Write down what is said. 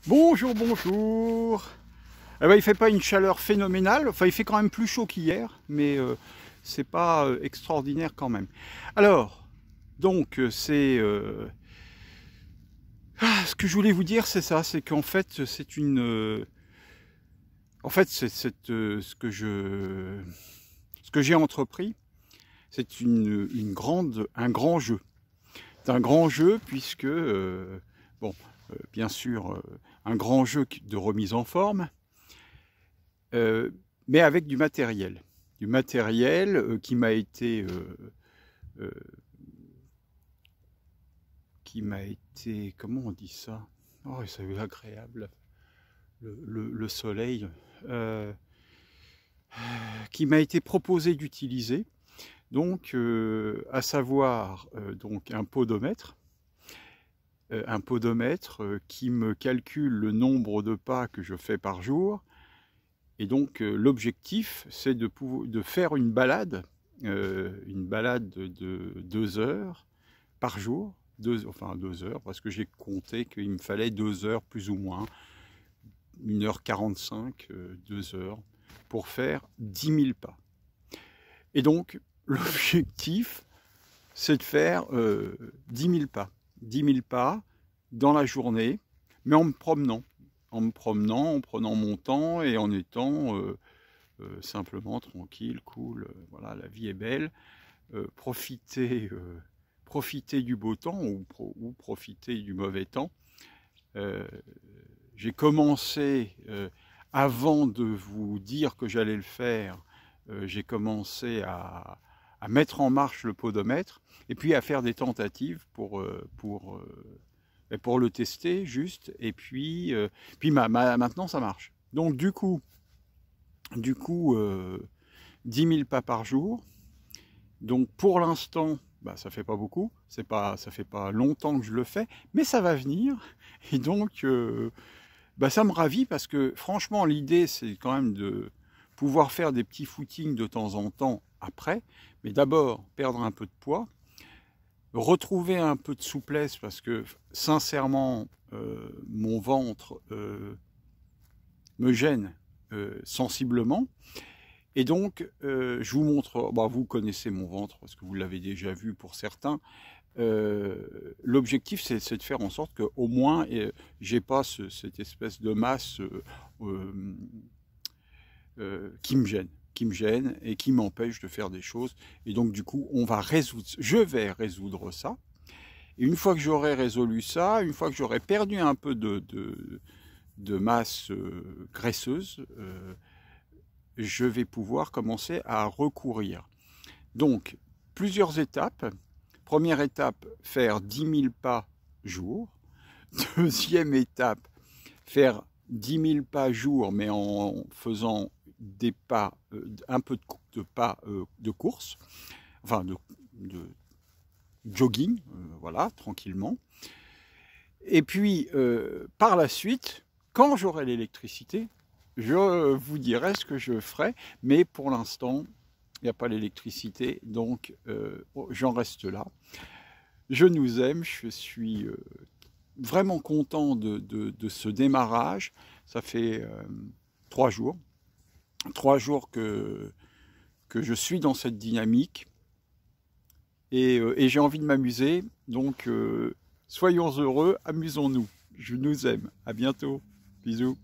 Bonjour, bonjour. Eh ben, il fait pas une chaleur phénoménale, enfin il fait quand même plus chaud qu'hier, mais c'est pas extraordinaire quand même. Alors, donc ce que je voulais vous dire, c'est ça, c'est qu'en fait c'est une, en fait ce que j'ai entrepris, c'est un grand jeu. C'est un grand jeu puisque bon, bien sûr, un grand jeu de remise en forme. Euh, mais avec du matériel. Du matériel euh, comment on dit ça? Oh, c'est agréable, le soleil, euh, qui m'a été proposé d'utiliser. Donc, à savoir donc un podomètre qui me calcule le nombre de pas que je fais par jour. Et donc l'objectif, c'est de faire une balade de 2 heures par jour, enfin 2 heures, parce que j'ai compté qu'il me fallait 2 heures plus ou moins, 1h45, 2 heures, pour faire 10 000 pas. Et donc l'objectif, c'est de faire 10 000 pas. 10 000 pas dans la journée, mais en me promenant, en prenant mon temps et en étant simplement tranquille, cool, voilà, la vie est belle, profiter du beau temps ou profiter du mauvais temps. Euh, j'ai commencé, avant de vous dire que j'allais le faire, j'ai commencé à mettre en marche le podomètre et puis à faire des tentatives pour le tester juste, et puis maintenant ça marche. Donc du coup 10 000 pas par jour. Donc pour l'instant, bah, ça fait pas beaucoup, ça fait pas longtemps que je le fais, mais ça va venir. Et donc, bah, ça me ravit parce que franchement, l'idée, c'est quand même de pouvoir faire des petits footings de temps en temps après, mais d'abord perdre un peu de poids, retrouver un peu de souplesse parce que sincèrement, mon ventre me gêne sensiblement. Et donc, je vous montre, bah, vous connaissez mon ventre parce que vous l'avez déjà vu pour certains. L'objectif, c'est de faire en sorte qu'au moins, j'ai pas cette espèce de masse qui me gêne et qui m'empêche de faire des choses. Et donc, du coup, je vais résoudre ça. Et une fois que j'aurai résolu ça, une fois que j'aurai perdu un peu de masse graisseuse, je vais pouvoir commencer à recourir. Donc, plusieurs étapes. Première étape, faire 10 000 pas jour. Deuxième étape, faire 10 000 pas jour, mais en faisant des pas, un peu de pas de course, enfin de jogging, voilà, tranquillement. Et puis, par la suite, quand j'aurai l'électricité, je vous dirai ce que je ferai, mais pour l'instant, il n'y a pas l'électricité, donc j'en reste là. Je nous aime, je suis vraiment content de ce démarrage. Ça fait 3 jours, 3 jours que je suis dans cette dynamique et j'ai envie de m'amuser, donc soyons heureux, amusons-nous. Je nous aime, à bientôt, bisous.